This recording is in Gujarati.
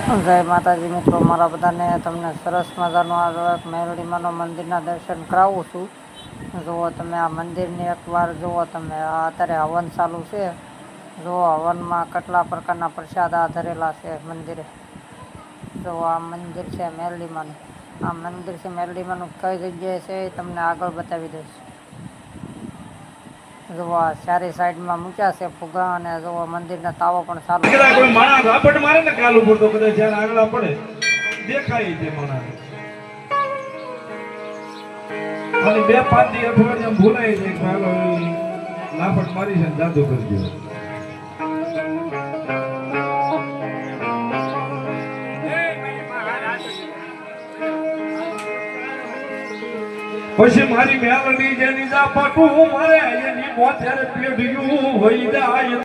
જય માતાજી મિત્રો, મારા બધાને તમને સરસ મજાનો આ મેલડીમાનો મંદિરના દર્શન કરાવું છું. જુઓ તમે આ મંદિરની એકવાર જુઓ તમે, આ અત્યારે હવન ચાલુ છે. જુઓ હવનમાં કેટલા પ્રકારના પ્રસાદ આ ધરેલા છે મંદિરે. જુઓ આ મંદિર છે મેલડીમાનું. આ મંદિર છે મેલડીમાનું કઈ જગ્યાએ છે એ તમને આગળ બતાવી દઈશ. જુઓ ચારે સાઈડમાં મૂક્યા છે ફુગા, અને જુઓ મંદિરના તાવો પણ ચાલુ છે. કોઈ માણસ રાપટ મારે ને કાલ ઉપર તો કદાચ જ્યારે આગળ પડે દેખાય છે માણસ. અને 2-5 દી અઠવાડિયામાં ભૂલાય છે કે હાલો લાપટ મારી છે જાદુ કરજો. પછી મારી મેલડી જેની જા પાટું મારે એની મોત ત્યારે પેઢિયું હોય જાય.